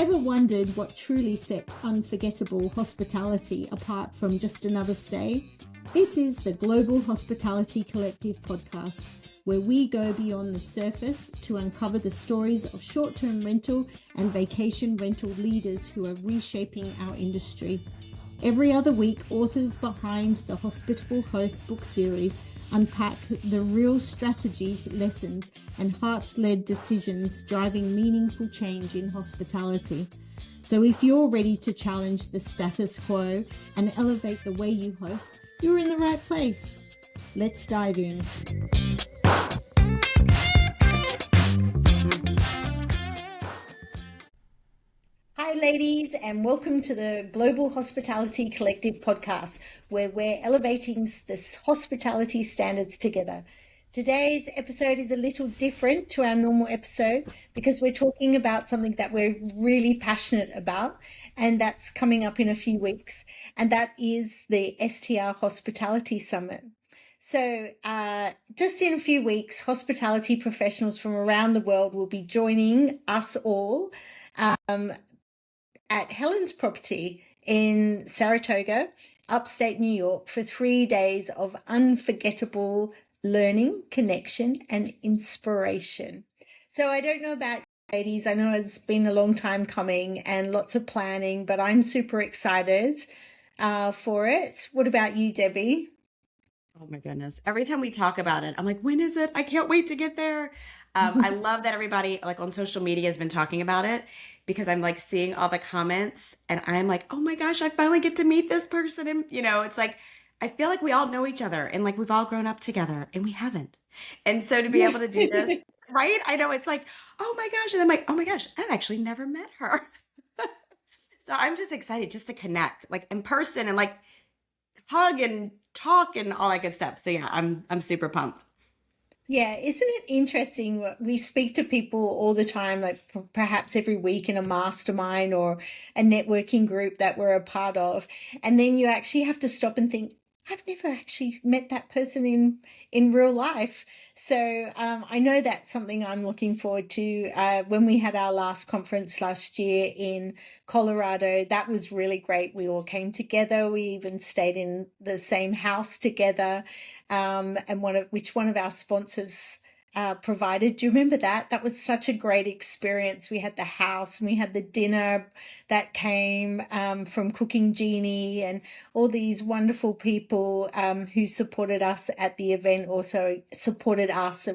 Ever wondered what truly sets unforgettable hospitality apart from just another stay? This is the Global Hospitality Collective podcast, where we go beyond the surface to uncover the stories of short-term rental and vacation rental leaders who are reshaping our industry. Every other week, authors behind the Hospitable Host book series unpack the real strategies, lessons, and heart-led decisions driving meaningful change in hospitality. So if you're ready to challenge the status quo and elevate the way you host, you're in the right place. Let's dive in. Hi ladies, and welcome to the Global Hospitality Collective podcast, where we're elevating the hospitality standards together. Today's episode is a little different to our normal episode because we're talking about something that we're really passionate about, and that's coming up in a few weeks, and that is the STR Hospitality Summit. So just in a few weeks, hospitality professionals from around the world will be joining us all at Helen's property in Saratoga, upstate New York, for 3 days of unforgettable learning, connection, and inspiration. So I don't know about you ladies. I know it's been a long time coming and lots of planning, but I'm super excited for it. What about you, Debbie? Oh my goodness. Every time we talk about it, I'm like, when is it? I can't wait to get there. I love that everybody like on social media has been talking about it because I'm like seeing all the comments and I'm like, oh my gosh, I finally get to meet this person. And it's like, I feel like we all know each other and like we've all grown up together and we haven't. And so to be able to do this, right? I know it's like, oh my gosh. And I'm like, oh my gosh, I've actually never met her. So I'm just excited just to connect like in person and like hug and talk and all that good stuff. So yeah, I'm super pumped. Yeah, isn't it interesting? We speak to people all the time, like perhaps every week in a mastermind or a networking group that we're a part of. And then you actually have to stop and think, I've never actually met that person in real life. So I know that's something I'm looking forward to. When we had our last conference last year in Colorado, that was really great. We all came together. We even stayed in the same house together. And which one of our sponsors provided. Do you remember that? That was such a great experience. We had the house and we had the dinner that came from Cooking Genie, and all these wonderful people who supported us at the event also supported us. I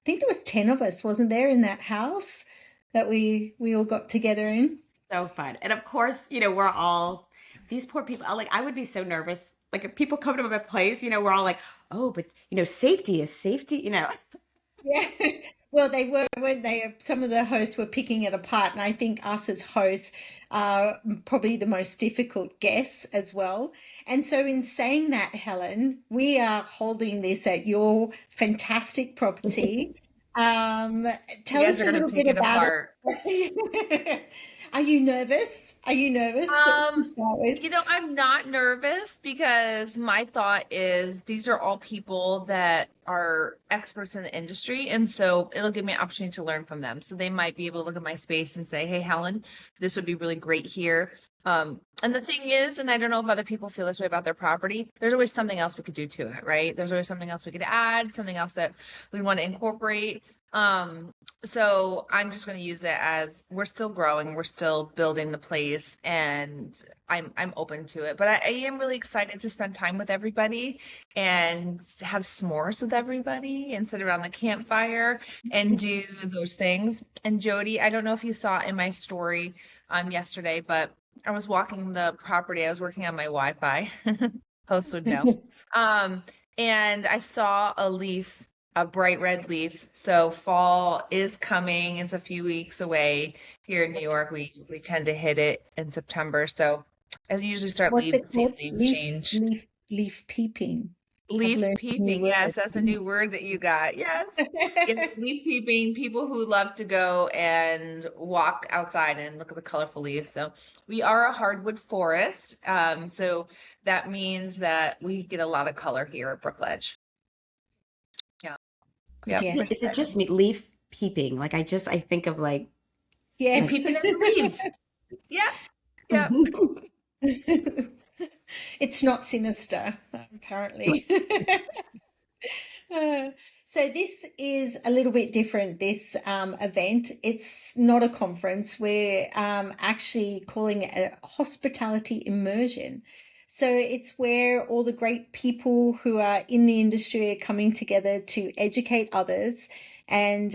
think there was 10 of us, wasn't there, in that house that we all got together in? So fun. And of course, we're all these poor people. Like I would be so nervous. Like if people come to my place, we're all like, oh, but safety is safety, Yeah. Well, they were, weren't they? Some of the hosts were picking it apart, and I think us as hosts are probably the most difficult guests as well. And so in saying that, Helen, we are holding this at your fantastic property. Tell us a little bit about it. Are you nervous? Are you nervous? I'm not nervous because my thought is these are all people that are experts in the industry. And so it'll give me an opportunity to learn from them. So they might be able to look at my space and say, hey, Helen, this would be really great here. And the thing is, and I don't know if other people feel this way about their property, there's always something else we could do to it, right? There's always something else we could add, something else that we want to incorporate. So I'm just going to use it as we're still growing, we're still building the place, and I'm open to it. But I am really excited to spend time with everybody and have s'mores with everybody and sit around the campfire and do those things. And Jodie, I don't know if you saw in my story yesterday, but I was walking the property. I was working on my Wi-Fi. Hosts would know. And I saw a bright red leaf. So fall is coming. It's a few weeks away here in New York. We tend to hit it in September. So as you usually start leaves change. Leaf peeping. Leaf peeping. Yes, that's a new word that you got. Yes. It's leaf peeping, people who love to go and walk outside and look at the colorful leaves. So we are a hardwood forest. So that means that we get a lot of color here at Brookledge. Yeah. Is it just me leaf peeping? Like I think of like peeping in the leaves. Yeah. Yeah. It's not sinister, apparently. Uh, so this is a little bit different, this event. It's not a conference. We're actually calling it a hospitality immersion. So it's where all the great people who are in the industry are coming together to educate others. And,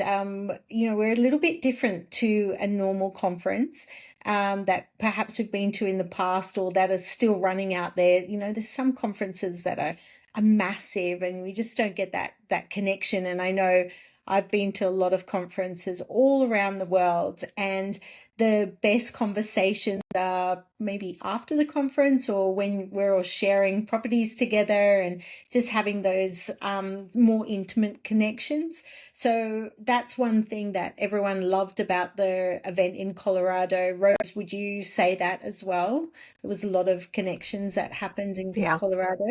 we're a little bit different to a normal conference that perhaps we've been to in the past or that are still running out there. There's some conferences that are massive and we just don't get that connection. And I know I've been to a lot of conferences all around the world, and the best conversations are maybe after the conference or when we're all sharing properties together and just having those more intimate connections. So that's one thing that everyone loved about the event in Colorado. Rose, would you say that as well? There was a lot of connections that happened in Yeah. Colorado.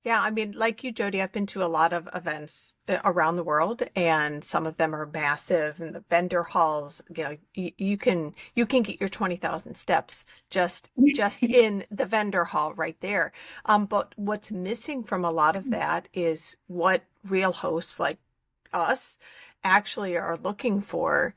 Yeah, I mean, like you, Jodie, I've been to a lot of events around the world, and some of them are massive. And the vendor halls, you can get your 20,000 steps just in the vendor hall right there. But what's missing from a lot of that is what real hosts like us actually are looking for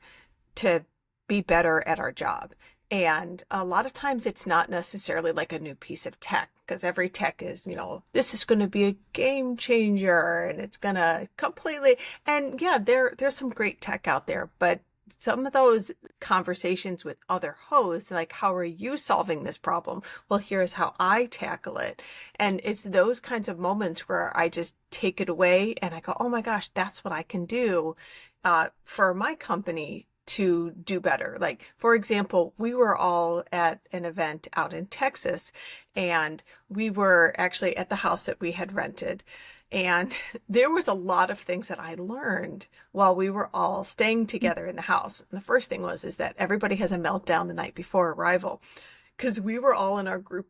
to be better at our job. And a lot of times it's not necessarily like a new piece of tech, because every tech is, this is going to be a game changer and it's going to completely, and yeah, there's some great tech out there, but some of those conversations with other hosts, like, how are you solving this problem? Well, here's how I tackle it. And it's those kinds of moments where I just take it away and I go, oh my gosh, that's what I can do for my company to do better. Like, for example, we were all at an event out in Texas, and we were actually at the house that we had rented. And there was a lot of things that I learned while we were all staying together in the house. And the first thing is that everybody has a meltdown the night before arrival, because we were all in our group,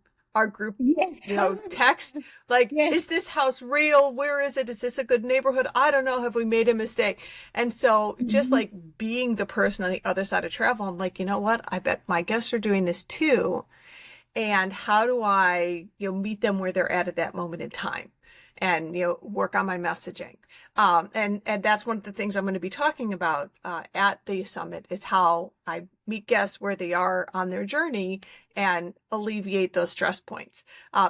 Yes. text, like, Yes. is this house real? Where is it? Is this a good neighborhood? I don't know. Have we made a mistake? And so just like being the person on the other side of travel, I'm like, you know what? I bet my guests are doing this too. And how do I, meet them where they're at that moment in time? And, work on my messaging. And that's one of the things I'm going to be talking about at the summit, is how I meet guests where they are on their journey and alleviate those stress points.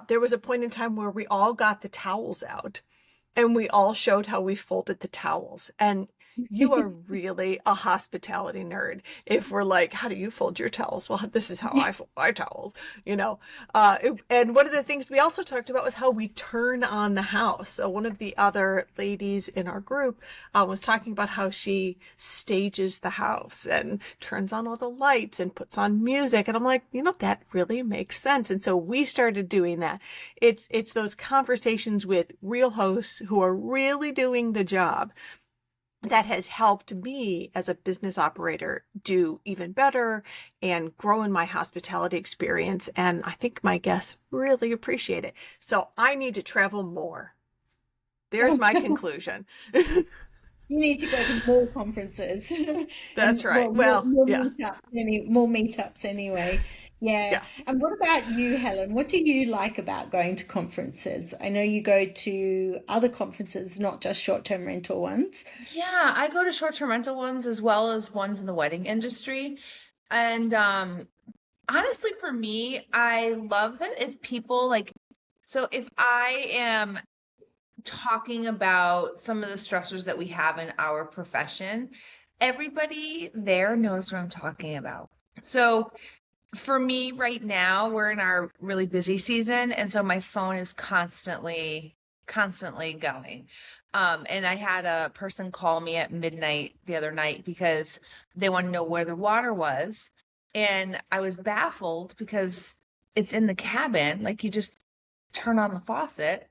There was a point in time where we all got the towels out and we all showed how we folded the towels. And you are really a hospitality nerd if we're like, how do you fold your towels? Well, this is how I fold my towels, and one of the things we also talked about was how we turn on the house. So one of the other ladies in our group was talking about how she stages the house and turns on all the lights and puts on music. And I'm like, that really makes sense. And so we started doing that. It's those conversations with real hosts who are really doing the job that has helped me as a business operator do even better and grow in my hospitality experience. And I think my guests really appreciate it. So I need to travel more. There's my conclusion. You need to go to more conferences. That's right. More yeah. more meetups anyway. Yeah. Yes. And what about you, Helen? What do you like about going to conferences? I know you go to other conferences, not just short-term rental ones. Yeah, I go to short-term rental ones as well as ones in the wedding industry. And honestly, for me, I love that it's people like, so if I am talking about some of the stressors that we have in our profession, everybody there knows what I'm talking about. So for me right now, we're in our really busy season, and so my phone is constantly going. And I had a person call me at midnight the other night because they want to know where the water was. And I was baffled because it's in the cabin, like you just turn on the faucet.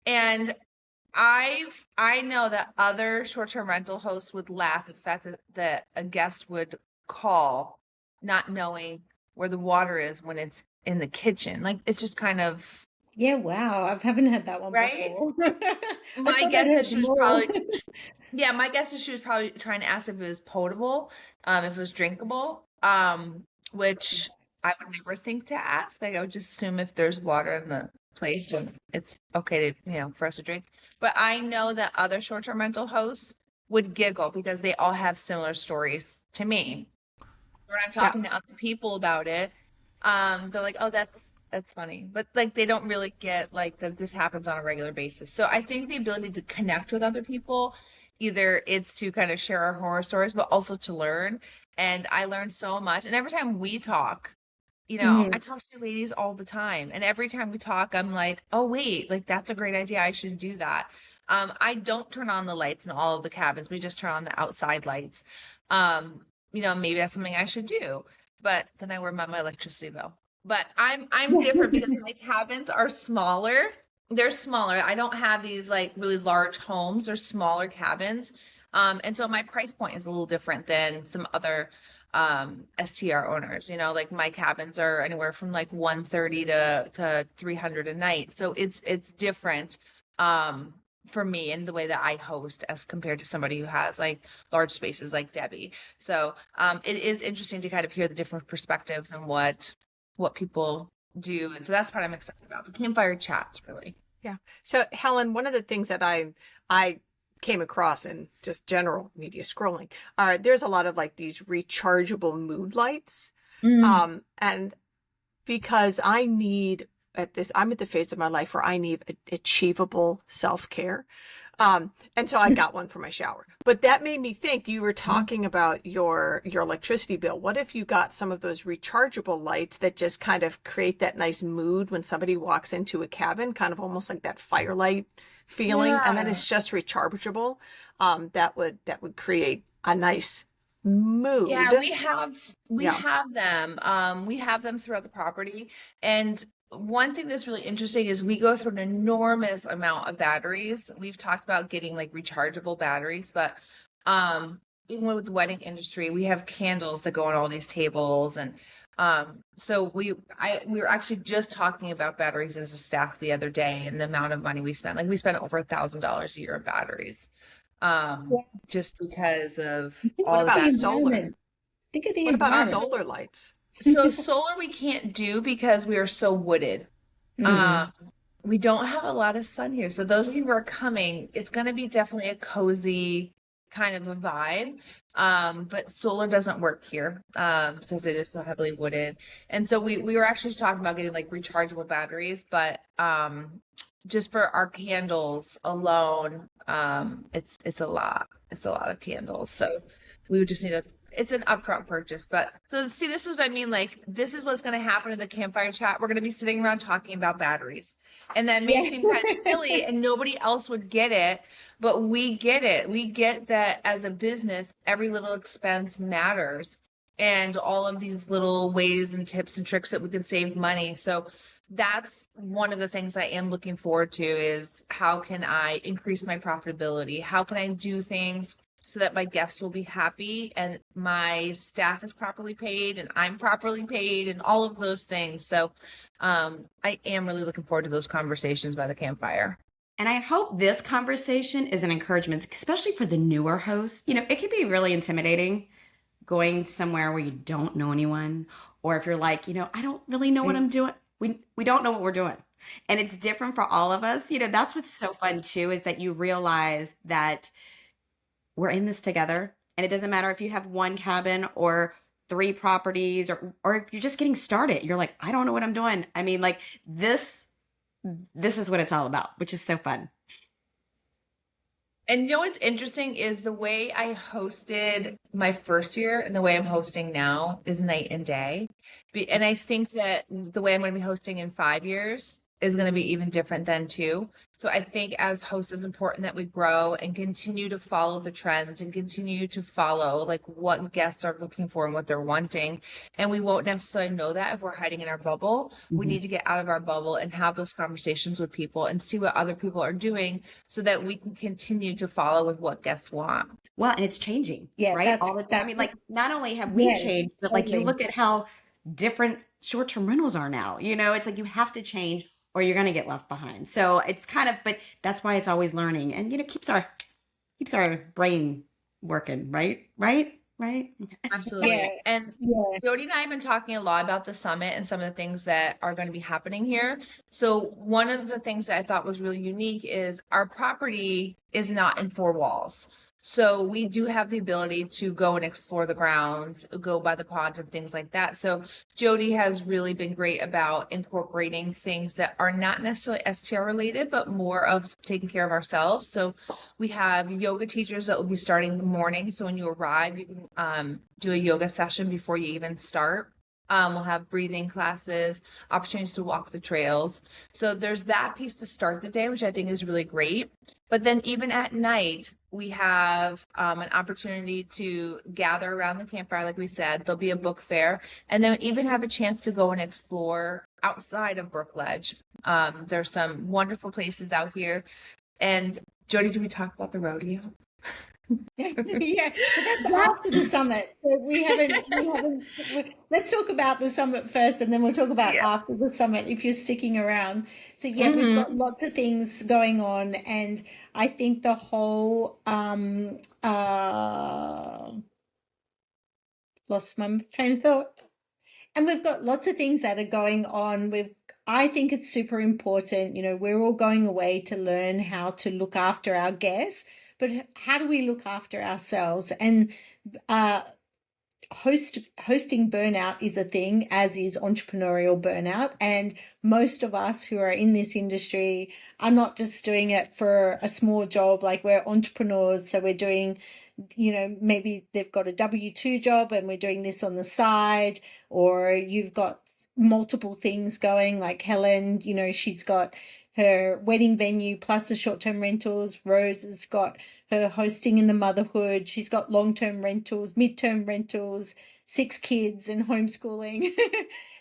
And I know that other short-term rental hosts would laugh at the fact that a guest would call not knowing where the water is when it's in the kitchen. Like, it's just kind of, Yeah, wow. I haven't had that one right? before. My guess is she was probably, yeah, my guess is she was probably trying to ask if it was potable, if it was drinkable. which I would never think to ask. Like I would just assume if there's water in the place, then it's okay to, for us to drink. But I know that other short-term rental hosts would giggle because they all have similar stories to me. When I'm Yeah. talking to other people about it, they're like, "Oh, that's funny," but like they don't really get like that this happens on a regular basis. So I think the ability to connect with other people, either it's to kind of share our horror stories, but also to learn. And I learned so much. And every time we talk, I Mm. talk to ladies all the time, and every time we talk, I'm like, "Oh wait, like that's a great idea. I should do that." I don't turn on the lights in all of the cabins. We just turn on the outside lights. Maybe that's something I should do, but then I worry about my electricity bill. But I'm different because my cabins are smaller. They're smaller. I don't have these like really large homes or smaller cabins. And so my price point is a little different than some other STR owners. Like my cabins are anywhere from like 130 to 300 a night. So it's different for me in the way that I host as compared to somebody who has like large spaces like Debbie. So it is interesting to kind of hear the different perspectives and what people do. And so that's part I'm excited about. The campfire chats really. Yeah. So Helen, one of the things that I came across in just general media scrolling are there's a lot of like these rechargeable mood lights. And because I'm at the phase of my life where I need achievable self-care. And so I got one for my shower. But that made me think you were talking about your electricity bill. What if you got some of those rechargeable lights that just kind of create that nice mood when somebody walks into a cabin, kind of almost like that firelight feeling, and then Yeah. it's just rechargeable? That would create a nice mood. Yeah, we Yeah. have them. We have them throughout the property. And one thing that's really interesting is we go through an enormous amount of batteries. We've talked about getting like rechargeable batteries, but even with the wedding industry, we have candles that go on all these tables. And so we were actually just talking about batteries as a staff the other day and the amount of money we spent. Like we spent over $1,000 a year on batteries. Yeah. Just because of Think What all of the the about batteries. solar? environment. Think of the What about environment. solar lights? So solar we can't do because we are so wooded. Mm. Um, we don't have a lot of sun here. So those of you who are coming, it's going to be definitely a cozy kind of a vibe. But solar doesn't work here because it is so heavily wooded. And so we were actually talking about getting like rechargeable batteries, but just for our candles alone, it's a lot. It's a lot of candles. So we would just need it's an upfront purchase. But so see, this is what I mean. Like this is what's going to happen in the campfire chat. We're going to be sitting around talking about batteries. And that may Yeah. seem kind of silly and nobody else would get it, but we get it. We get that as a business, every little expense matters. And all of these little ways and tips and tricks that we can save money. So that's one of the things I am looking forward to is how can I increase my profitability? How can I do things so that my guests will be happy and my staff is properly paid and I'm properly paid and all of those things. So I am really looking forward to those conversations by the campfire. And I hope this conversation is an encouragement, especially for the newer hosts. It can be really intimidating going somewhere where you don't know anyone, or if you're like, I don't really know what I'm doing. We don't know what we're doing. And it's different for all of us. That's what's so fun too, is that you realize that we're in this together. And it doesn't matter if you have one cabin or 3 properties or if you're just getting started. You're like, I don't know what I'm doing. I mean, like this is what it's all about, which is so fun. And what's interesting is the way I hosted my first year and the way I'm hosting now is night and day. And I think that the way I'm going to be hosting in 5 years is going to be even different then too. So I think as hosts, it's important that we grow and continue to follow the trends and continue to follow like what guests are looking for and what they're wanting. And we won't necessarily know that if we're hiding in our bubble. We need to get out of our bubble and have those conversations with people and see what other people are doing so that we can continue to follow with what guests want. Well, and it's changing, Yeah, right? All the time. I mean, like not only have we Yes, changed, but like you totally. look at how different short-term rentals are now. It's like you have to change or you're going to get left behind. So it's kind of, but that's why it's always learning and keeps our brain working, right? Right? right? Absolutely. Yeah. And Yeah. Jodie and I have been talking a lot about the summit and some of the things that are going to be happening here. So one of the things that I thought was really unique is our property is not in four walls. So we do have the ability to go and explore the grounds, go by the pond and things like that. So Jodie has really been great about incorporating things that are not necessarily STR related, but more of taking care of ourselves. So we have yoga teachers that will be starting in the morning. So when you arrive, you can do a yoga session before you even start. We'll have breathing classes, opportunities to walk the trails. So there's that piece to start the day, which I think is really great. But then even at night, we have an opportunity to gather around the campfire, like we said. There'll be a book fair, and then even have a chance to go and explore outside of Brookledge. There's some wonderful places out here. And Jodie, did we talk about the rodeo? Yeah, but that's after the summit. So let's talk about the summit first, and then we'll talk about Yeah. after the summit if you're sticking around. So yeah, we've Mm-hmm. got lots of things going on, and I think the whole lost my train of thought. And we've got lots of things that are going on. I think it's super important. We're all going away to learn how to look after our guests, but how do we look after ourselves? And uh, hosting burnout is a thing, as is entrepreneurial burnout. And most of us who are in this industry are not just doing it for a small job. Like, we're entrepreneurs, so we're doing, maybe they've got a W-2 job and we're doing this on the side, or you've got multiple things going, like Helen, she's got her wedding venue plus the short-term rentals. Rose has got her hosting in the motherhood. She's got long-term rentals, mid-term rentals, 6 kids, and homeschooling.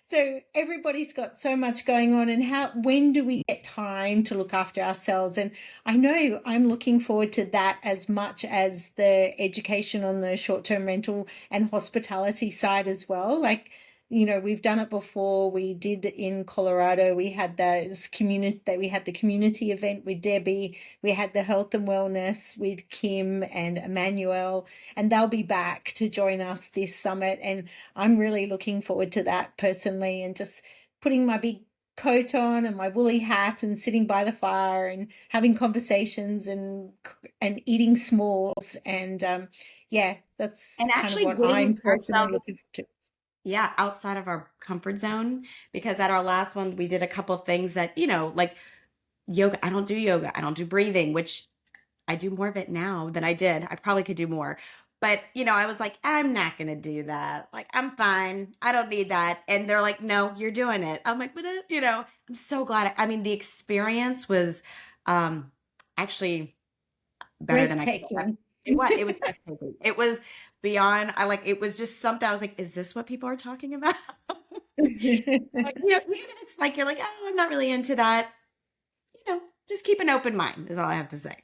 So everybody's got so much going on, and when do we get time to look after ourselves? And I know I'm looking forward to that as much as the education on the short-term rental and hospitality side as well. Like, we've done it before. We did in Colorado. We had the community event with Debbie. We had the health and wellness with Kim and Emmanuel, and they'll be back to join us this summit. And I'm really looking forward to that personally, and just putting my big coat on and my woolly hat and sitting by the fire and having conversations and eating s'mores. And that's And kind of actually what I'm getting personally ourselves, looking forward to. yeah, outside of our comfort zone. Because at our last one, we did a couple of things that, like yoga. I don't do yoga. I don't do breathing, which I do more of it now than I did. I probably could do more. But, I was like, I'm not going to do that. Like, I'm fine. I don't need that. And they're like, no, you're doing it. I'm like, but, I'm so glad. I mean, the experience was actually better than I thought. Breathtaking. It was breathtaking. It was beyond, it was just something. I was like, is this what people are talking about? Like, even if it's like, you're like, oh, I'm not really into that. Just keep an open mind is all I have to say.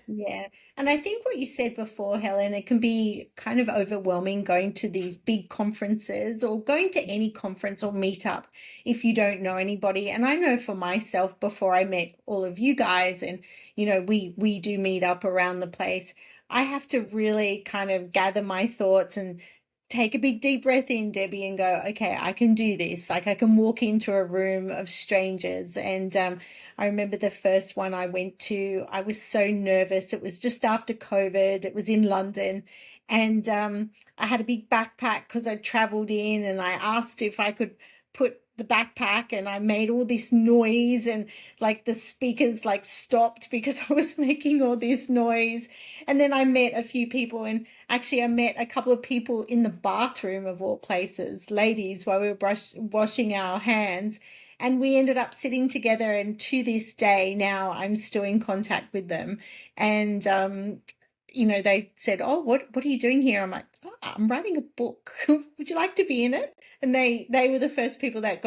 Yeah. And I think what you said before, Helen, it can be kind of overwhelming going to these big conferences or going to any conference or meetup if you don't know anybody. And I know for myself, before I met all of you guys, and, we do meet up around the place, I have to really kind of gather my thoughts and take a big deep breath in, Debbie, and go, okay, I can do this. Like, I can walk into a room of strangers. And I remember the first one I went to, I was so nervous. It was just after COVID. It was in London. And I had a big backpack because I traveled in, and I asked if I could put the backpack, and I made all this noise, and like the speakers like stopped because I was making all this noise. And then I met a few people, and actually I met a couple of people in the bathroom of all places, ladies, while we were washing our hands. And we ended up sitting together, and to this day now I'm still in contact with them. And they said, oh, what are you doing here? I'm like, oh, I'm writing a book. Would you like to be in it? And they were the first people that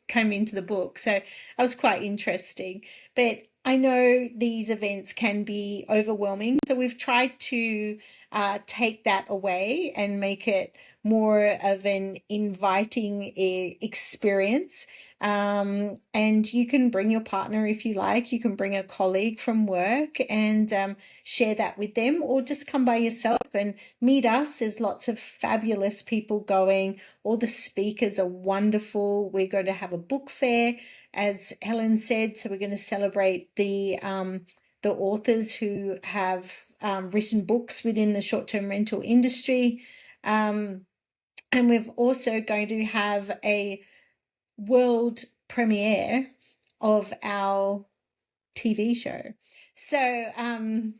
came into the book. So that was quite interesting. But I know these events can be overwhelming. So we've tried to take that away and make it more of an inviting experience. And you can bring your partner if you like. You can bring a colleague from work and share that with them, or just come by yourself and meet us. There's lots of fabulous people going. All the speakers are wonderful. We're going to have a book fair, as Helen said. So we're going to celebrate the authors who have written books within the short-term rental industry. And we're also going to have a world premiere of our TV show. So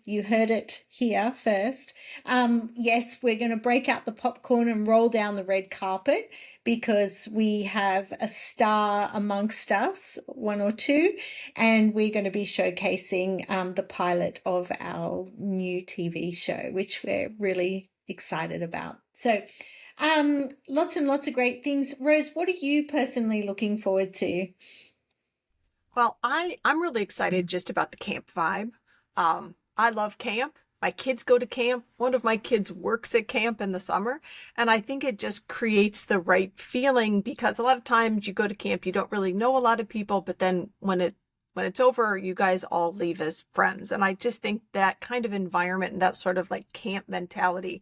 you heard it here first. Yes, we're going to break out the popcorn and roll down the red carpet, because we have a star amongst us, one or two, and we're going to be showcasing the pilot of our new TV show, which we're really excited about. So lots and lots of great things. Rose, what are you personally looking forward to? Well, I'm really excited just about the camp vibe. I love camp. My kids go to camp. One of my kids works at camp in the summer. And I think it just creates the right feeling, because a lot of times you go to camp, you don't really know a lot of people, but then when it's over, you guys all leave as friends. And I just think that kind of environment and that sort of like camp mentality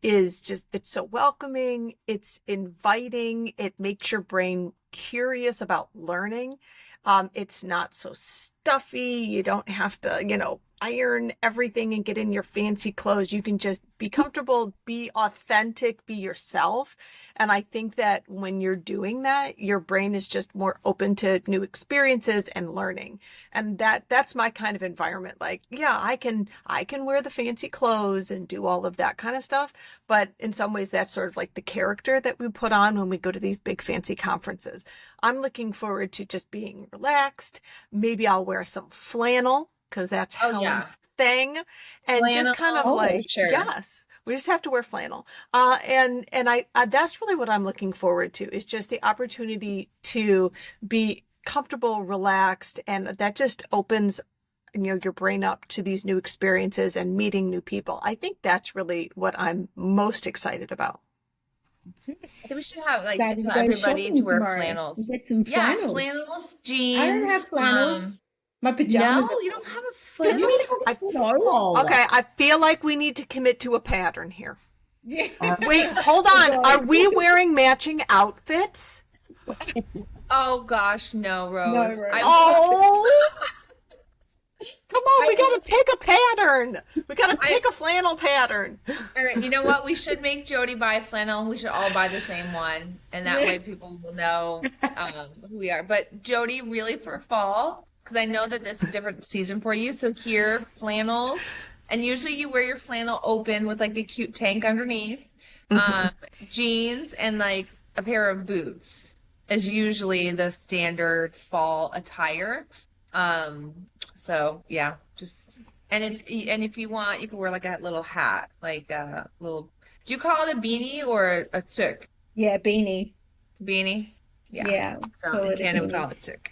is just, it's so welcoming. It's inviting. It makes your brain curious about learning. It's not so stuffy. You don't have to, iron everything and get in your fancy clothes. You can just be comfortable, be authentic, be yourself. And I think that when you're doing that, your brain is just more open to new experiences and learning. And that's my kind of environment. Like, yeah, I can wear the fancy clothes and do all of that kind of stuff. But in some ways, that's sort of like the character that we put on when we go to these big fancy conferences. I'm looking forward to just being relaxed. Maybe I'll wear some flannel, because that's Helen's thing. And flannel, just kind of sure. Yes, we just have to wear flannel. And I that's really what I'm looking forward to, is just the opportunity to be comfortable, relaxed. And that just opens, your brain up to these new experiences and meeting new people. I think that's really what I'm most excited about. I think we should have tell everybody to wear flannels. Get some flannels. Yeah, flannels, jeans. I don't have flannels. My pajamas. No, you don't have a flannel. Okay, I feel like we need to commit to a pattern here. Yeah. Wait, hold on. Are we wearing matching outfits? Oh gosh, no, Rose. No, Rose. Come on, we gotta pick a pattern. We gotta pick a flannel pattern. All right, you know what? We should make Jodie buy a flannel. We should all buy the same one, and that way people will know who we are. But Jodie, really for fall, because I know that this is a different season for you. So here, flannels, and usually you wear your flannel open with like a cute tank underneath, jeans, and like a pair of boots is usually the standard fall attire. So yeah, and if you want, you can wear like a little hat, like a little. Do you call it a beanie or a toque? Yeah, beanie. Beanie. Yeah. So in Canada we call it toque.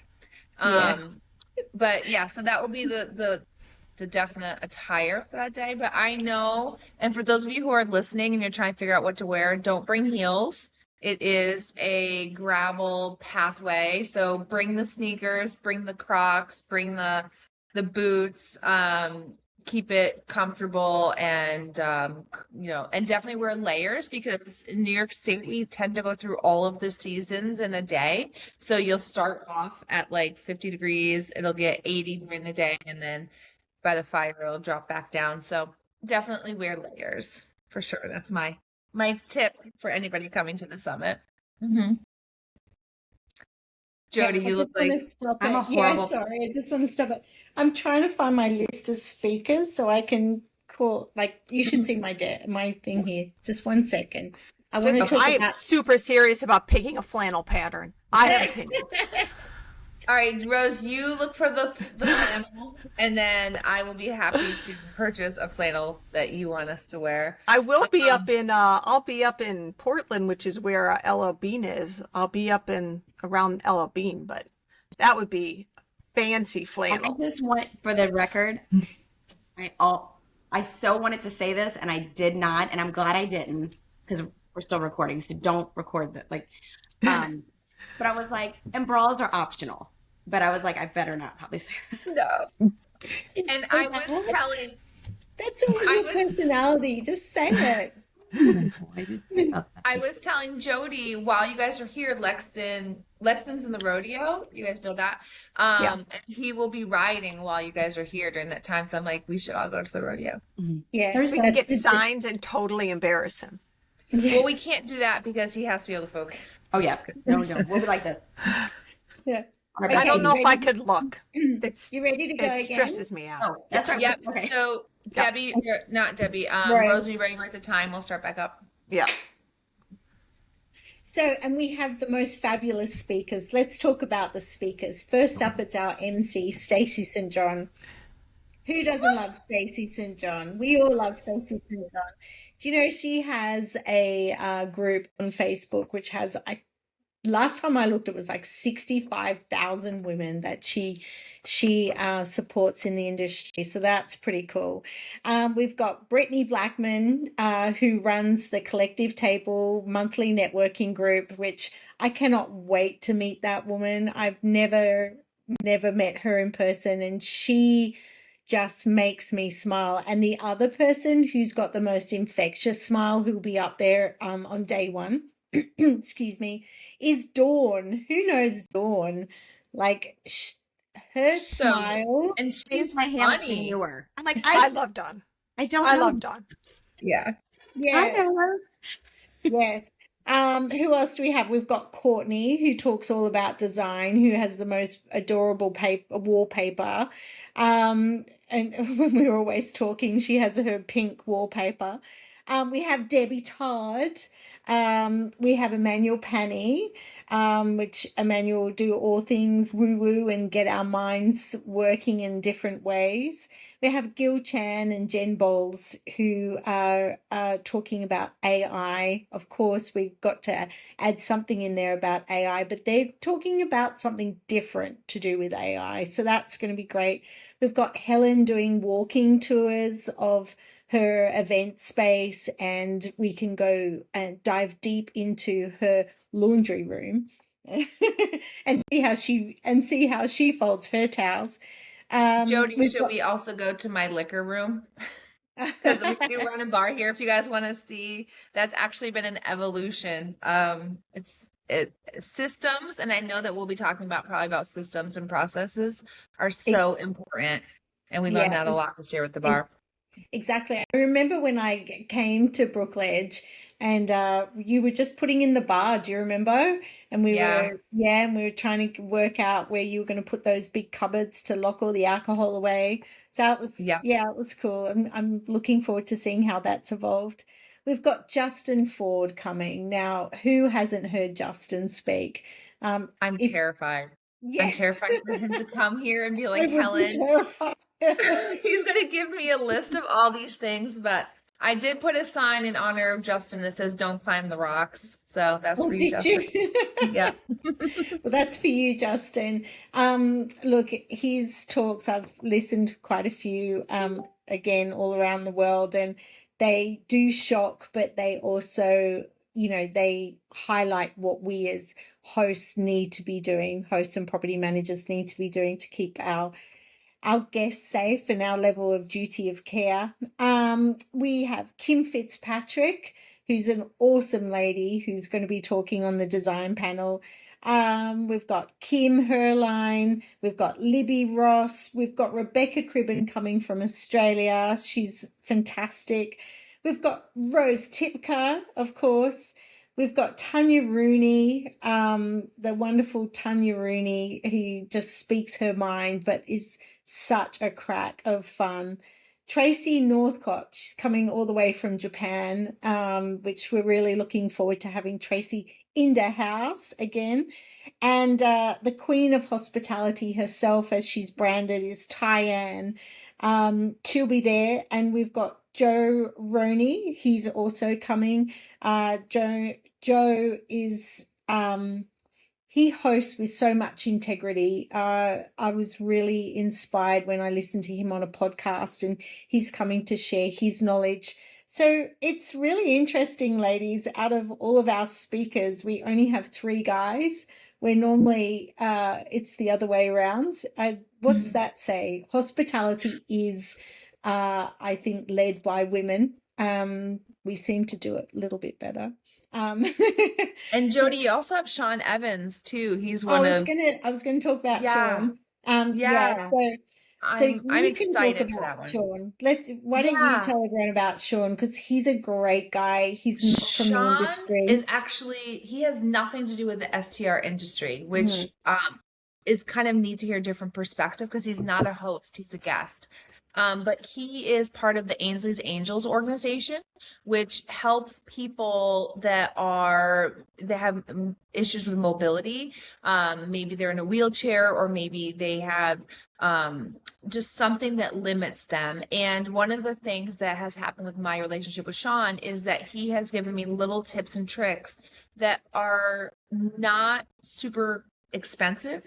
But yeah, so that will be the definite attire for that day. But I know, and for those of you who are listening and you're trying to figure out what to wear, don't bring heels. It is a gravel pathway, so bring the sneakers, bring the Crocs, bring the boots, keep it comfortable, and and definitely wear layers, because in New York State we tend to go through all of the seasons in a day. So you'll start off at like 50 degrees, it'll get 80 during the day, and then by the fire it'll drop back down. So definitely wear layers for sure. That's my tip for anybody coming to the summit. Jodie, you look like I'm a horrible. Yeah, sorry, I just want to stop it. I'm trying to find my list of speakers so I can call. Like, you should see my thing here. Just 1 second. I am super serious about picking a flannel pattern. I have opinions. All right, Rose, you look for the flannel, and then I will be happy to purchase a flannel that you want us to wear. I will be I'll be up in Portland, which is where Ella Bean is. I'll be up around Ella Bean, but that would be fancy flannel. I just want, for the record, I so wanted to say this, and I did not, and I'm glad I didn't, because we're still recording, so don't record that. But I was like, and bras are optional. But I was like, I better not probably say that. No. And I was telling, That's all I your was personality. Just say it. No, I didn't think about that. I was telling Jodie while you guys are here, Lexton's in the rodeo. You guys know that. Yeah. And he will be riding while you guys are here during that time. So I'm like, we should all go to the rodeo. Yeah. Thursday. We can That's get signs and totally embarrass him. Well, we can't do that because he has to be able to focus. Oh yeah. No, we'll be like this. Yeah. On our I best don't know behavior. if I could look. It's You ready to go it again? stresses me out. Oh, that's right. Yep. Okay. So Debbie, or not Debbie, Right. Rose, when you're ready, mark the time. We'll start back up. Yeah. So, and we have the most fabulous speakers. Let's talk about the speakers. First up, it's our MC, Stacey St. John. Who doesn't love Stacey St. John? We all love Stacey St. John. Do you know she has a group on Facebook which has, last time I looked, it was like 65,000 women that she supports in the industry. So that's pretty cool. We've got Brittany Blackman, who runs the Collective Table monthly networking group, which I cannot wait to meet that woman. I've never met her in person, and she just makes me smile. And the other person who's got the most infectious smile, who'll be up there on day one, excuse me, is Dawn. Who knows Dawn? Like her So, smile. and Seems she's my hands funny. knew her. I'm like, I I love Dawn. don't I know. love Dawn. Yeah. I Yeah. know her. Yes. Who else do we have? We've got Courtney, who talks all about design, who has the most adorable wallpaper. And when we were always talking, she has her pink wallpaper. We have Debbie Todd. We have Emmanuel Panny, which Emmanuel will do all things woo-woo and get our minds working in different ways. We have Gil Chan and Jen Bowles, who are talking about AI. Of course, we've got to add something in there about AI, but they're talking about something different to do with AI. So that's going to be great. We've got Helen doing walking tours of her event space, and we can go and dive deep into her laundry room and see how she folds her towels. Jodie, should we also go to my liquor room? Because we do run a bar here. If you guys want to see, that's actually been an evolution. It's systems, and I know that we'll be talking probably about systems and processes are so important, and we learned that a lot this year with the bar. Exactly. I remember when I came to Brookledge, and you were just putting in the bar. Do you remember? And we were trying to work out where you were going to put those big cupboards to lock all the alcohol away. So it was it was cool. I'm looking forward to seeing how that's evolved. We've got Justin Ford coming now. Who hasn't heard Justin speak? I'm terrified. Yes. I'm terrified for him to come here and be like, I would be Helen. terrified. He's going to give me a list of all these things, but I did put a sign in honor of Justin that says, "Don't climb the rocks." So that's for you, Justin. Yeah. Well, that's for you, Justin. Look, his talks, I've listened to quite a few, again, all around the world, and they do shock, but they also, they highlight what we as hosts need to be doing, hosts and property managers need to be doing to keep our guests safe and our level of duty of care. We have Kim Fitzpatrick, who's an awesome lady who's going to be talking on the design panel. We've got Kim Herline, we've got Libby Ross, we've got Rebecca Cribben coming from Australia. She's fantastic. We've got Rose Tipka, of course. We've got Tanya Rooney, the wonderful Tanya Rooney, who just speaks her mind, but is such a crack of fun. Tracy Northcott, she's coming all the way from Japan, which we're really looking forward to having Tracy in the house again. And the Queen of Hospitality herself, as she's branded, is Tyann. She'll be there. And we've got Joe Roney, he's also coming. Joe is he hosts with so much integrity. I was really inspired when I listened to him on a podcast, and he's coming to share his knowledge. So it's really interesting, ladies. Out of all of our speakers, we only have 3 guys. Where normally it's the other way around. What's that say? Hospitality is, I think, led by women. We seem to do it a little bit better. Um, And Jodie, you also have Sean Evans too. He's I one was of, gonna talk about yeah, Sean. Yeah, yeah. so I'm you can talk excited for about that one. Sean. Why don't you Yeah. tell everyone about Sean? Because he's a great guy. He's not from the Sean is industry. actually, he has nothing to do with the STR industry, Mm, which is kind of neat to hear a different perspective because he's not a host, he's a guest. But he is part of the Ainsley's Angels organization, which helps people that have issues with mobility. Maybe they're in a wheelchair, or maybe they have just something that limits them. And one of the things that has happened with my relationship with Sean is that he has given me little tips and tricks that are not super expensive.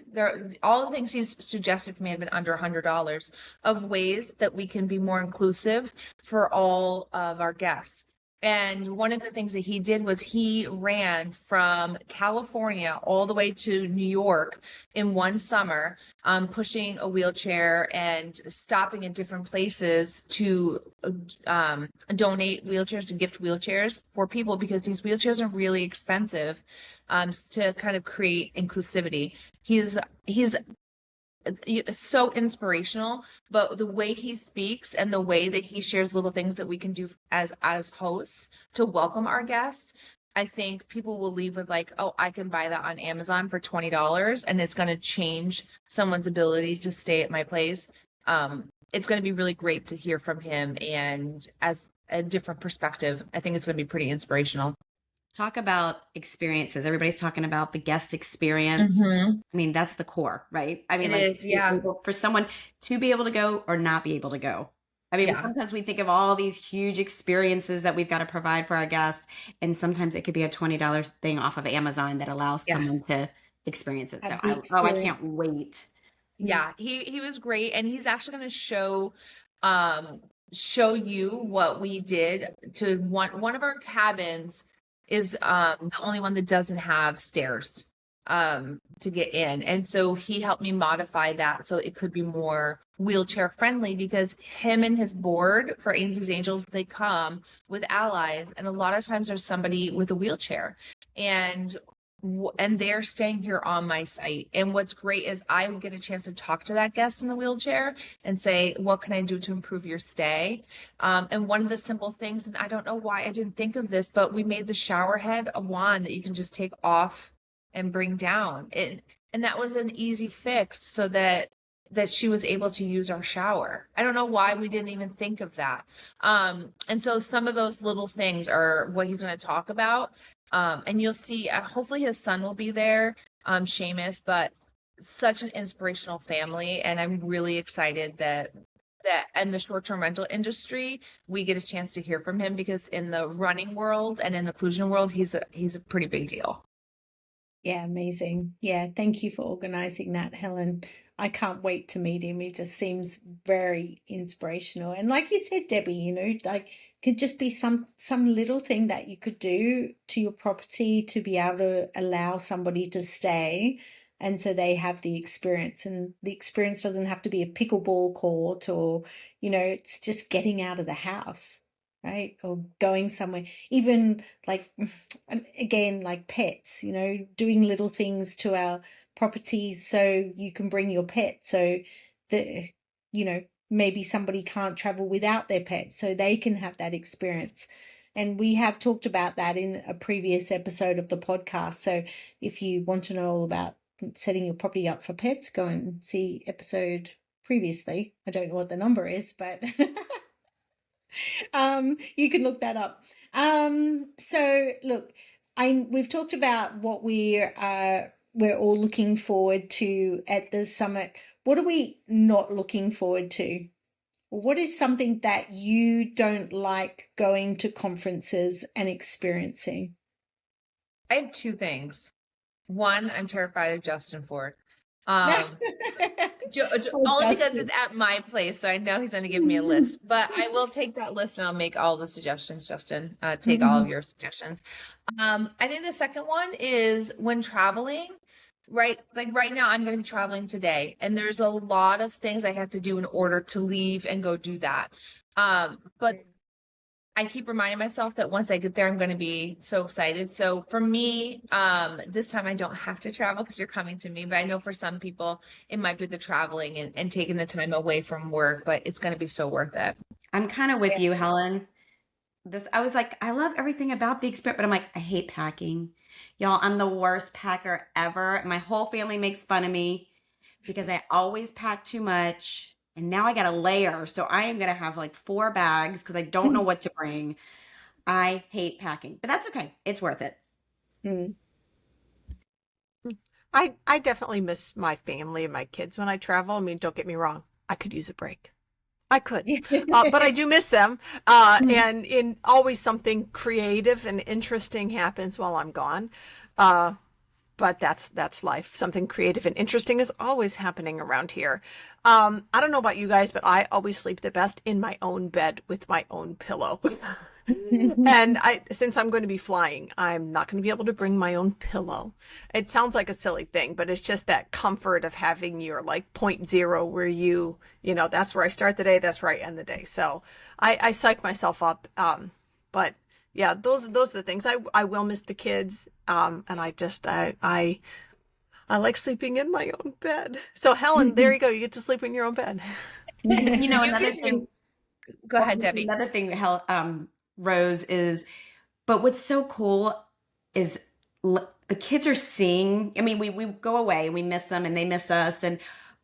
All the things he's suggested for me have been under $100, of ways that we can be more inclusive for all of our guests. And one of the things that he did was he ran from California all the way to New York in one summer, pushing a wheelchair and stopping in different places to donate wheelchairs, to gift wheelchairs for people, because these wheelchairs are really expensive, to kind of create inclusivity. He's so inspirational, but the way he speaks and the way that he shares little things that we can do as hosts to welcome our guests, I think people will leave with like, oh, I can buy that on Amazon for $20, and it's going to change someone's ability to stay at my place. It's going to be really great to hear from him, and as a different perspective, I think it's going to be pretty inspirational. Talk about experiences. Everybody's talking about the guest experience. I mean, that's the core, right? I mean, It is, yeah. for someone to be able to go or not be able to go. I mean, Yeah. sometimes we think of all these huge experiences that we've got to provide for our guests, and sometimes it could be a $20 thing off of Amazon that allows Yeah. someone to experience it. So, Have the I can't experience. wait. Yeah, he was great, and he's actually going to show you what we did to one of our cabins is the only one that doesn't have stairs to get in. And so he helped me modify that so it could be more wheelchair friendly, because him and his board for Ainsley's Angels, they come with allies, and a lot of times there's somebody with a wheelchair, and they're staying here on my site. And what's great is I get a chance to talk to that guest in the wheelchair and say, what can I do to improve your stay? And one of the simple things, and I don't know why I didn't think of this, but we made the shower head a wand that you can just take off and bring down. And that was an easy fix so that she was able to use our shower. I don't know why we didn't even think of that. And so some of those little things are what he's going to talk about. And you'll see, hopefully his son will be there, Seamus, but such an inspirational family. And I'm really excited that in the short-term rental industry, we get a chance to hear from him, because in the running world and in the inclusion world, he's a pretty big deal. Yeah, amazing. Yeah, thank you for organizing that, Helen. I can't wait to meet him. He just seems very inspirational. And like you said, Debbie, like could just be some little thing that you could do to your property to be able to allow somebody to stay, and so they have the experience. And the experience doesn't have to be a pickleball court, or it's just getting out of the house, right? Or going somewhere, even like, again, like pets, doing little things to our properties so you can bring your pet, so that, maybe somebody can't travel without their pet, so they can have that experience. And we have talked about that in a previous episode of the podcast. So if you want to know all about setting your property up for pets, go and see episode previously. I don't know what the number is, but you can look that up. So look, we've talked about what we're all looking forward to at the summit. What are we not looking forward to? What is something that you don't like going to conferences and experiencing? I have two things. One, I'm terrified of Justin Ford. Oh, Only because Justin. it's at my place, so I know he's going to give me a list. But I will take that list and I'll make all the suggestions, Justin. Take all of your suggestions. I think the second one is when traveling, right? Like right now, I'm going to be traveling today, and there's a lot of things I have to do in order to leave and go do that. But I keep reminding myself that once I get there, I'm going to be so excited. So for me, this time I don't have to travel because you're coming to me. But I know for some people, it might be the traveling and taking the time away from work, but it's going to be so worth it. I'm kind of with Yeah. you, Helen. I was like, I love everything about the experience, but I'm like, I hate packing. Y'all, I'm the worst packer ever. My whole family makes fun of me because I always pack too much. And now I got a layer. So I am going to have like 4 bags because I don't know what to bring. I hate packing, but that's okay. It's worth it. Mm. I definitely miss my family and my kids when I travel. I mean, don't get me wrong. I could use a break. I could, but I do miss them. And in always something creative and interesting happens while I'm gone. But that's life. Something creative and interesting is always happening around here. I don't know about you guys, but I always sleep the best in my own bed with my own pillows. And since I'm going to be flying, I'm not going to be able to bring my own pillow. It sounds like a silly thing, but it's just that comfort of having your like point zero where that's where I start the day, that's where I end the day. So I psych myself up. But yeah, those are the things. I will miss the kids. And I like sleeping in my own bed. So Helen, there you go. You get to sleep in your own bed. Another thing. Go ahead, Debbie. Another thing, Rose, is, but what's so cool is the kids are seeing, I mean, we go away and we miss them and they miss us.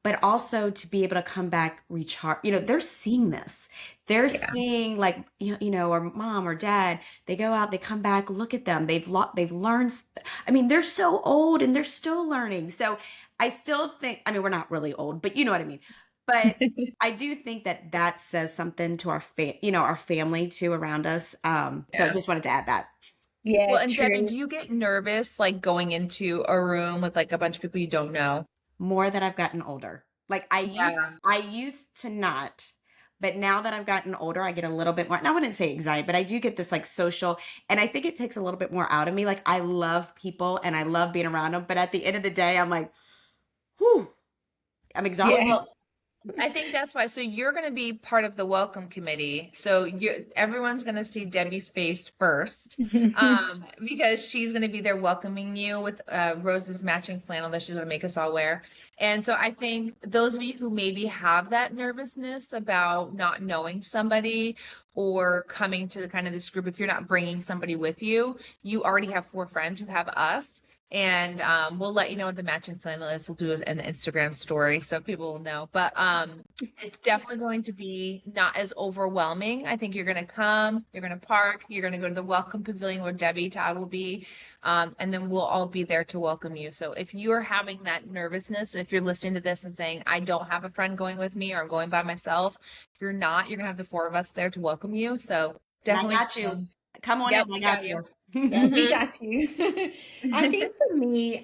But also to be able to come back, recharge, they're seeing this. They're seeing like, or mom or dad, they go out, they come back, look at them. They've learned. I mean, they're so old and they're still learning. So I still think, I mean, we're not really old, but you know what I mean? But I do think that says something to our family too around us. So I just wanted to add that. Yeah, Well, and true. Debbie, do you get nervous like going into a room with like a bunch of people you don't know? More that I've gotten older. Like I used to not, but now that I've gotten older, I get a little bit more, and I wouldn't say anxiety, but I do get this like social, and I think it takes a little bit more out of me. Like I love people and I love being around them, but at the end of the day, I'm like, whew, I'm exhausted. Yeah. Well, I think that's why. So you're going to be part of the welcome committee. So everyone's going to see Debbie's face first, because she's going to be there welcoming you with Rose's matching flannel that she's going to make us all wear. And so I think those of you who maybe have that nervousness about not knowing somebody or coming to kind of this group, if you're not bringing somebody with you, you already have 4 friends who have us. And we'll let you know what the matching flannel is. We'll do an Instagram story so people will know. But it's definitely going to be not as overwhelming. I think you're going to come, you're going to park, you're going to go to the welcome pavilion where Debbie Todd will be, and then we'll all be there to welcome you. So if you're having that nervousness, if you're listening to this and saying, I don't have a friend going with me or I'm going by myself, if you're not, you're going to have the 4 of us there to welcome you. So definitely. I got you. Come on Yep, in. I we got got you. Yeah, we got you. I think for me,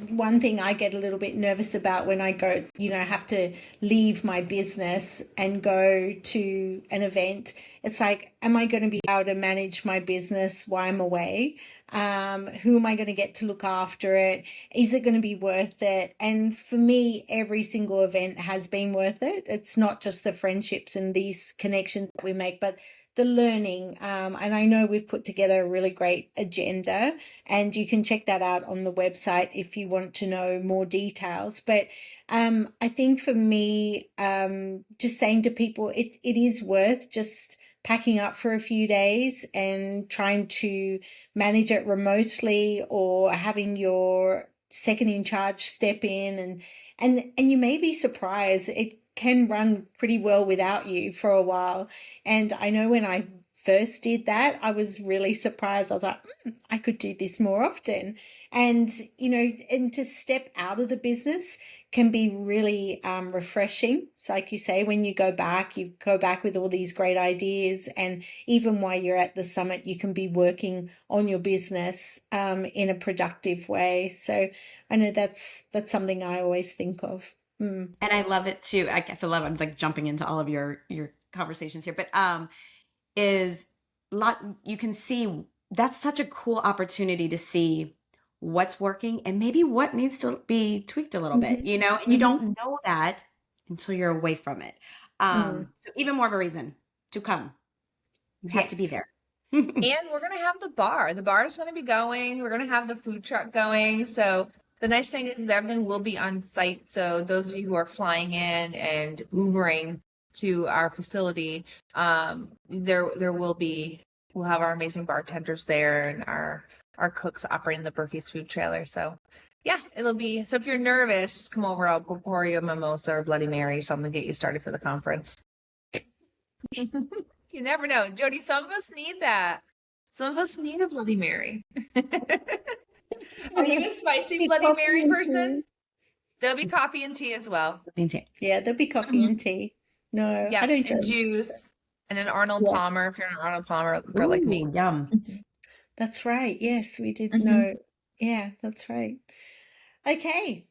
one thing I get a little bit nervous about when I go, have to leave my business and go to an event, it's like, am I going to be able to manage my business while I'm away? Who am I going to get to look after it? Is it going to be worth it? And for me, every single event has been worth it. It's not just the friendships and these connections that we make, but the learning. And I know we've put together a really great agenda, and you can check that out on the website if you want to know more details. But I think for me, just saying to people, it is worth just packing up for a few days and trying to manage it remotely, or having your second in charge step in, and you may be surprised. It can run pretty well without you for a while. And I know when I first did that, I was really surprised. I was like, I could do this more often. And, and to step out of the business can be really refreshing. So like you say, when you go back with all these great ideas. And even while you're at the summit, you can be working on your business in a productive way. So I know that's something I always think of. Mm. And I love it too. I feel love. I'm like jumping into all of your conversations here, but is lot you can see that's such a cool opportunity to see what's working and maybe what needs to be tweaked a little bit, you know, and you don't know that until you're away from it. So even more of a reason to come. You have to be Yes. there. And we're going to have the bar. The bar is going to be going. We're going to have the food truck going. So the nice thing is everything will be on site. So those of you who are flying in and Ubering to our facility, we'll have our amazing bartenders there and our cooks operating the Berkey's food trailer. So yeah, it'll be, so if you're nervous, just come over. I'll pour you a mimosa or Bloody Mary, something to get you started for the conference. You never know. Jodie, some of us need that. Some of us need a Bloody Mary. Are you a spicy Bloody Mary person? There'll be coffee and tea as well. Yeah, there'll be coffee and tea. No, Yeah, I don't and drink. juice. And an Arnold Palmer, if you're an Arnold Palmer girl like me. Yum. That's right. Yes, we did know. Yeah, that's right. Okay.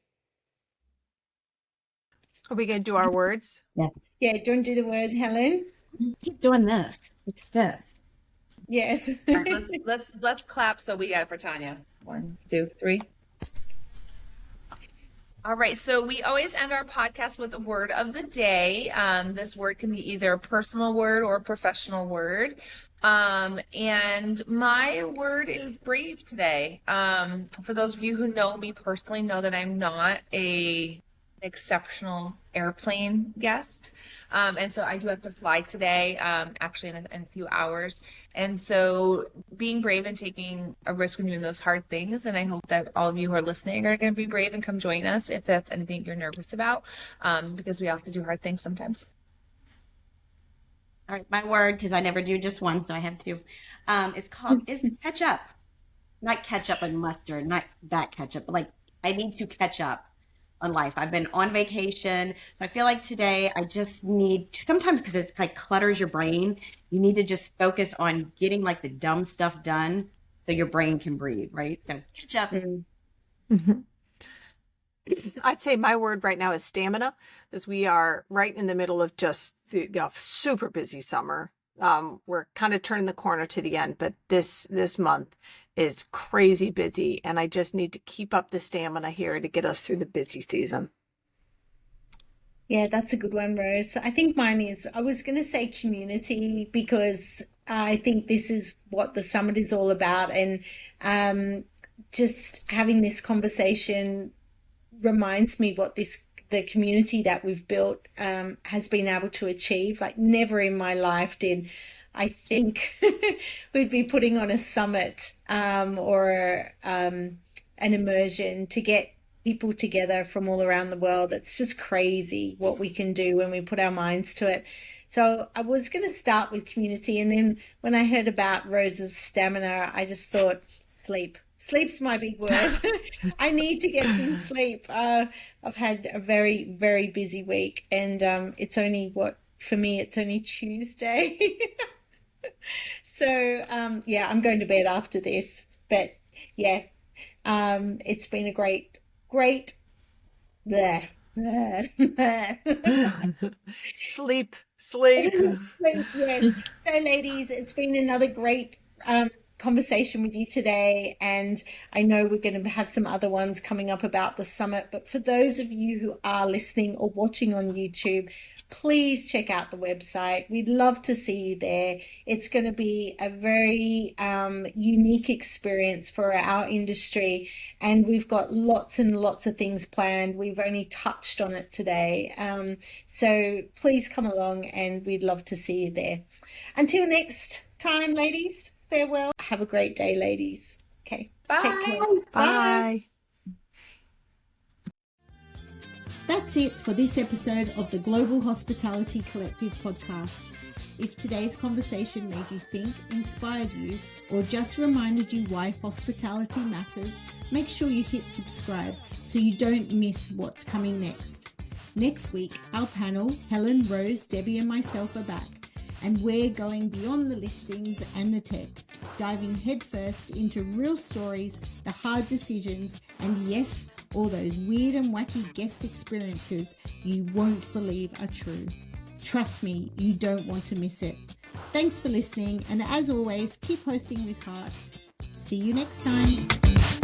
Are we going to do our words? Yes. Yeah, do you want to do the word, Helen? Keep doing this. It's this. Yes. All right, let's clap so we got it for Tanya. 1, 2, 3. All right, so we always end our podcast with a word of the day. This word can be either a personal word or a professional word. And my word is brave today. For those of you who know me personally, know that I'm not an exceptional airplane guest. And so I do have to fly today, actually in a few hours. And so being brave and taking a risk and doing those hard things. And I hope that all of you who are listening are going to be brave and come join us if that's anything you're nervous about, because we have to do hard things sometimes. All right, my word, because I never do just one, so I have two. Is ketchup. Not ketchup and mustard, not that ketchup, but like I need to catch up on life. I've been on vacation, so I feel like today I just need, sometimes because it's like clutters your brain, you need to just focus on getting like the dumb stuff done so your brain can breathe, right? So catch up. I'd say my word right now is stamina, because we are right in the middle of just the super busy summer. We're kind of turning the corner to the end, but this month is crazy busy, and I just need to keep up the stamina here to get us through the busy season. Yeah, that's a good one, Rose. I think mine is, I was going to say community, because I think this is what the summit is all about. And just having this conversation reminds me what the community that we've built has been able to achieve. Like never in my life did I think we'd be putting on a summit or an immersion to get people together from all around the world. It's just crazy what we can do when we put our minds to it. So I was going to start with community, and then when I heard about Rose's stamina, I just thought sleep. Sleep's my big word. I need to get some sleep. I've had a very, very busy week, and it's only for me, it's only Tuesday. So, yeah, I'm going to bed after this. But yeah, it's been a great. Bleh. Sleep. Sleep, yes. So, ladies, it's been another great conversation with you today, and I know we're going to have some other ones coming up about the summit, but for those of you who are listening or watching on YouTube, please check out the website. We'd love to see you there. It's going to be a very unique experience for our industry, and we've got lots and lots of things planned. We've only touched on it today, so please come along, and we'd love to see you there. Until next time, ladies, farewell. Have a great day, ladies. Okay. Bye. Take care. Bye. That's it for this episode of the Global Hospitality Collective podcast. If today's conversation made you think, inspired you, or just reminded you why hospitality matters, make sure you hit subscribe so you don't miss what's coming next. Next week, our panel, Helen, Rose, Debbie, and myself are back. and we're going beyond the listings and the tech, diving headfirst into real stories, the hard decisions, and yes, all those weird and wacky guest experiences you won't believe are true. Trust me, you don't want to miss it. Thanks for listening, and as always, keep hosting with heart. See you next time.